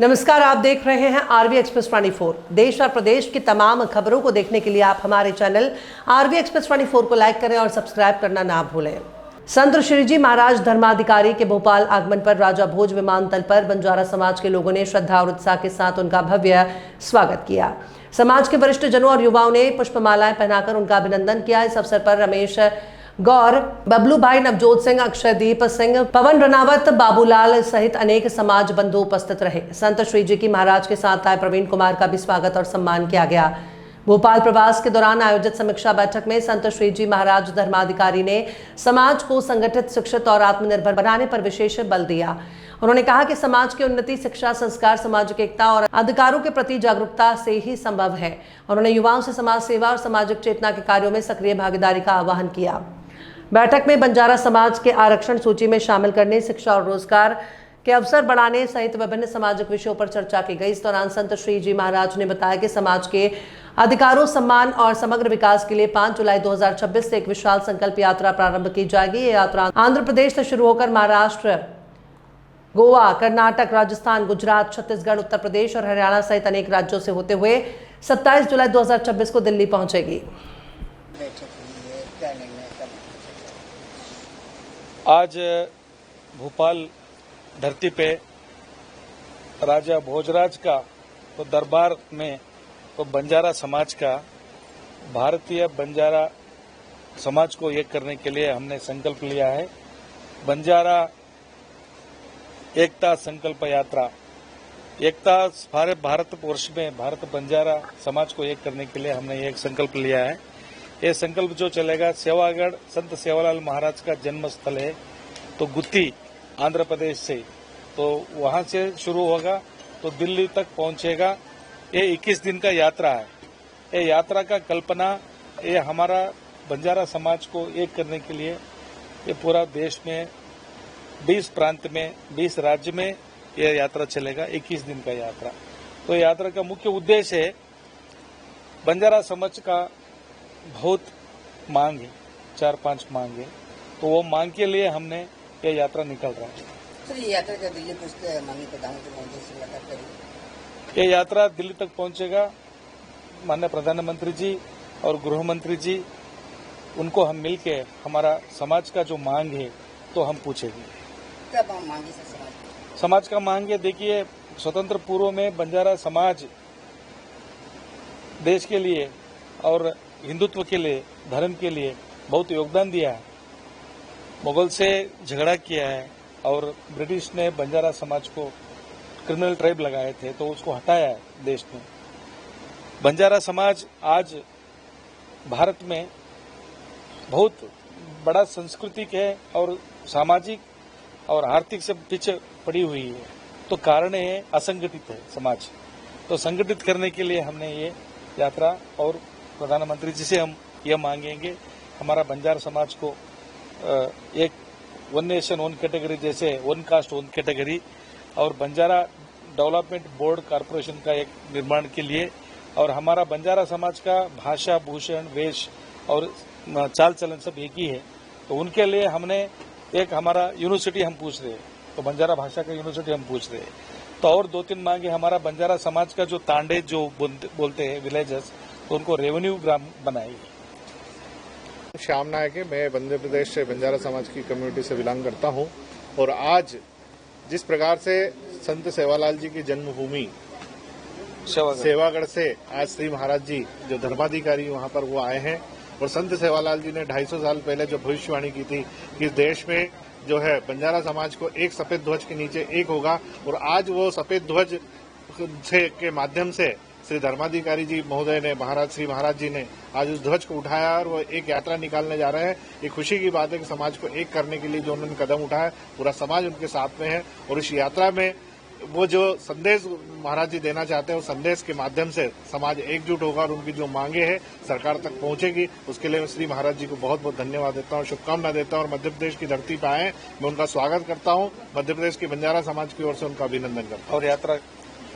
नमस्कार, आप देख रहे हैं आरवी एक्सप्रेस 24। देश और प्रदेश की तमाम खबरों को देखने के लिए आप हमारे चैनल आरवी एक्सप्रेस 24 को लाइक करें और सब्सक्राइब करना ना भूलें। संत श्री जी महाराज धर्माधिकारी के भोपाल आगमन पर राजा भोज विमानतल पर बंजारा समाज के लोगों ने श्रद्धा और उत्साह के साथ उनका भव्य स्वागत किया। समाज के वरिष्ठ जनों और युवाओं ने पुष्पमालाएं पहनाकर उनका अभिनंदन किया। इस अवसर पर रमेश गौर, बबलू भाई, नवजोत सिंह, अक्षयदीप सिंह, पवन रनावत, बाबूलाल सहित अनेक समाज बंधु उपस्थित रहे। संत श्री जी की महाराज के साथ आए प्रवीण कुमार का भी स्वागत और सम्मान किया गया। भोपाल प्रवास के दौरान आयोजित समीक्षा बैठक में संत श्री जी महाराज धर्माधिकारी ने समाज को संगठित, शिक्षित और आत्मनिर्भर बनाने पर विशेष बल दिया। उन्होंने कहा कि समाज की उन्नति शिक्षा, संस्कार, सामाजिक एकता और अधिकारों के प्रति जागरूकता से ही संभव है। उन्होंने युवाओं से समाज सेवा और सामाजिक चेतना के कार्यों में सक्रिय भागीदारी का आह्वान किया। बैठक में बंजारा समाज के आरक्षण सूची में शामिल करने, शिक्षा और रोजगार के अवसर बढ़ाने सहित विभिन्न सामाजिक विषयों पर चर्चा की गई। इस दौरान संत श्री जी महाराज ने बताया कि समाज के अधिकारों, सम्मान और समग्र विकास के लिए 5 जुलाई 2026 से एक विशाल संकल्प यात्रा प्रारंभ की जाएगी। ये यात्रा आंध्र प्रदेश से शुरू होकर महाराष्ट्र, गोवा, कर्नाटक, राजस्थान, गुजरात, छत्तीसगढ़, उत्तर प्रदेश और हरियाणा सहित अनेक राज्यों से होते हुए 27 जुलाई 2026 को दिल्ली पहुंचेगी। आज भोपाल धरती पे राजा भोजराज का तो दरबार में तो बंजारा समाज का, भारतीय बंजारा समाज को एक करने के लिए हमने संकल्प लिया है। बंजारा एकता संकल्प यात्रा, एकता सारे भारतवर्ष में भारत बंजारा समाज को एक करने के लिए हमने एक संकल्प लिया है। ये संकल्प जो चलेगा, सेवागढ़ संत सेवालाल महाराज का जन्म स्थल है, तो गुत्ती आंध्र प्रदेश से, तो वहां से शुरू होगा तो दिल्ली तक पहुंचेगा। ये 21 दिन का यात्रा है। ये यात्रा का कल्पना, ये हमारा बंजारा समाज को एक करने के लिए ये पूरा देश में 20 प्रांत में 20 राज्य में ये यात्रा चलेगा। 21 दिन का यात्रा। तो यात्रा का मुख्य उद्देश्य है, बंजारा समाज का बहुत मांग है, 4-5 मांग है, तो वो मांग के लिए हमने ये यात्रा निकल रहा है। सर, ये यात्रा क्या दिल्ली पहुंचते माननीय प्रधानमंत्री से मुलाकात करेगी? ये यात्रा दिल्ली तक पहुंचेगा। माननीय प्रधानमंत्री जी और गृह मंत्री जी, उनको हम मिलके हमारा समाज का जो मांग है तो हम पूछेंगे। क्या मांग है सर समाज का? मांग है, देखिए, स्वतंत्र पूर्व में बंजारा समाज देश के लिए और हिंदुत्व के लिए, धर्म के लिए बहुत योगदान दिया है। मुगल से झगड़ा किया है और ब्रिटिश ने बंजारा समाज को क्रिमिनल ट्राइब लगाए थे, तो उसको हटाया है देश में। बंजारा समाज आज भारत में बहुत बड़ा सांस्कृतिक है और सामाजिक और आर्थिक से पीछे पड़ी हुई है। तो कारण है, असंगठित है समाज। तो संगठित करने के लिए हमने ये यात्रा और प्रधानमंत्री जी से हम ये मांगेंगे, हमारा बंजारा समाज को एक 1 नेशन 1 कैटेगरी जैसे 1 कास्ट 1 कैटेगरी और बंजारा डेवलपमेंट बोर्ड कॉर्पोरेशन का एक निर्माण के लिए, और हमारा बंजारा समाज का भाषा, भूषण, वेश और चाल चलन सब एक ही है, तो उनके लिए हमने एक हमारा यूनिवर्सिटी हम पूछ रहे हैं, तो बंजारा भाषा का यूनिवर्सिटी हम पूछ रहे हैं। तो और 2-3 मांगे, हमारा बंजारा समाज का जो तांडे जो बोलते हैं विलेजेस, तो उनको रेवेन्यू ग्राम बनाएगी। श्याम नायक है, मैं मध्य प्रदेश से बंजारा समाज की कम्युनिटी से बिलोंग करता हूं। और आज जिस प्रकार से संत सेवालाल जी की जन्मभूमि सेवागढ़ से आज श्री महाराज जी जो धर्माधिकारी वहां पर वो आए हैं, और संत सेवालाल जी ने 250 साल पहले जो भविष्यवाणी की थी कि इस देश में जो है बंजारा समाज को एक सफेद ध्वज के नीचे एक होगा, और आज वो सफेद ध्वज के माध्यम से श्री धर्माधिकारी जी महोदय ने, श्री महाराज जी ने आज उस ध्वज को उठाया और वो एक यात्रा निकालने जा रहे हैं। ये खुशी की बात है कि समाज को एक करने के लिए जो उन्होंने कदम उठाया, पूरा समाज उनके साथ में है। और इस यात्रा में वो जो संदेश महाराज जी देना चाहते हैं, उस संदेश के माध्यम से समाज एकजुट होगा और उनकी जो मांगे हैं सरकार तक पहुंचेगी। उसके लिए मैं श्री महाराज जी को बहुत बहुत धन्यवाद देता हूं, शुभकामना देता हूं। और मध्य प्रदेश की धरती पर आए, मैं उनका स्वागत करता हूं। मध्य प्रदेश के बंजारा समाज की ओर से उनका अभिनंदन करता हूं।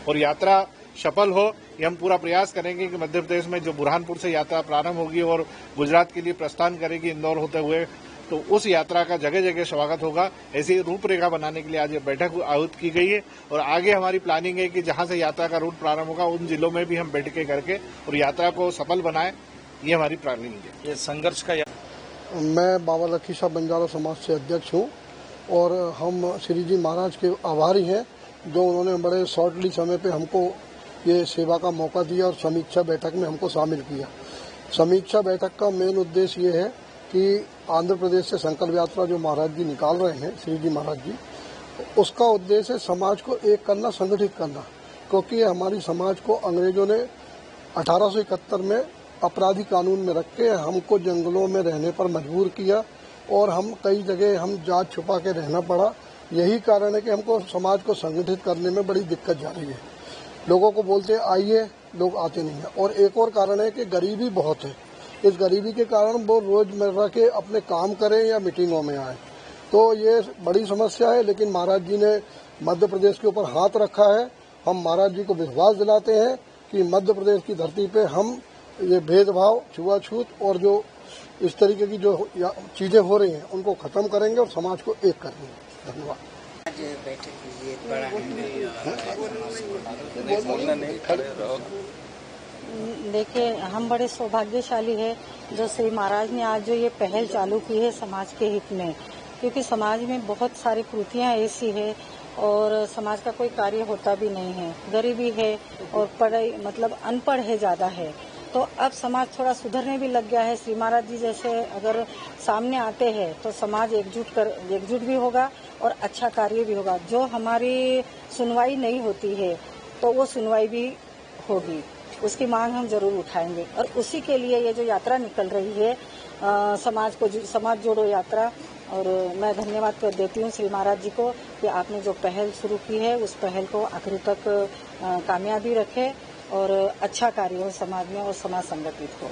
और यात्रा सफल हो, ये हम पूरा प्रयास करेंगे कि मध्य प्रदेश में जो बुरहानपुर से यात्रा प्रारंभ होगी और गुजरात के लिए प्रस्थान करेगी इंदौर होते हुए, तो उस यात्रा का जगह जगह स्वागत होगा। ऐसी रूपरेखा बनाने के लिए आज ये बैठक आहूत की गई है और आगे हमारी प्लानिंग है कि जहां से यात्रा का रूट प्रारंभ होगा उन जिलों में भी हम बैठकें करके और यात्रा को सफल बनाएं, ये हमारी प्लानिंग है। ये संघर्ष का मैं बाबा लखी साहब बंजारा समाज से अध्यक्ष हूँ और हम श्री जी महाराज के आभारी हैं जो उन्होंने बड़े शॉर्टली समय पे हमको ये सेवा का मौका दिया और समीक्षा बैठक में हमको शामिल किया। समीक्षा बैठक का मेन उद्देश्य ये है कि आंध्र प्रदेश से संकल्प यात्रा जो महाराज जी निकाल रहे हैं, श्री जी महाराज जी, उसका उद्देश्य है समाज को एक करना, संगठित करना, क्योंकि ये हमारी समाज को अंग्रेजों ने 1871 में अपराधी कानून में रख के हमको जंगलों में रहने पर मजबूर किया और हम कई जगह हम जात छुपा के रहना पड़ा। यही कारण है कि हमको समाज को संगठित करने में बड़ी दिक्कत जा रही है। लोगों को बोलते आइए, लोग आते नहीं हैं। और एक और कारण है कि गरीबी बहुत है। इस गरीबी के कारण वो रोजमर्रा के अपने काम करें या मीटिंगों में आए, तो ये बड़ी समस्या है। लेकिन महाराज जी ने मध्य प्रदेश के ऊपर हाथ रखा है। हम महाराज जी को विश्वास दिलाते हैं कि मध्य प्रदेश की धरती पे हम ये भेदभाव, छुआछूत और जो इस तरीके की जो चीजें हो रही हैं उनको खत्म करेंगे और समाज को एक करेंगे। धन्यवाद। आज बैठक कीजिए, बड़ा देखिए, हम बड़े सौभाग्यशाली है जो श्री महाराज ने आज जो ये पहल चालू की है समाज के हित में, क्योंकि समाज में बहुत सारी कुरीतियां ऐसी है और समाज का कोई कार्य होता भी नहीं है। गरीबी है और पढ़ाई मतलब अनपढ़ है ज़्यादा है, तो अब समाज थोड़ा सुधरने भी लग गया है। श्री महाराज जी जैसे अगर सामने आते हैं तो समाज एकजुट भी होगा और अच्छा कार्य भी होगा। जो हमारी सुनवाई नहीं होती है तो वो सुनवाई भी होगी, उसकी मांग हम जरूर उठाएंगे। और उसी के लिए ये जो यात्रा निकल रही है समाज जोड़ो यात्रा, और मैं धन्यवाद कर देती हूँ श्री महाराज जी को कि आपने जो पहल शुरू की है उस पहल को आखिर तक कामयाबी रखे और अच्छा कार्य हो समाज में और समाज संगठित हो।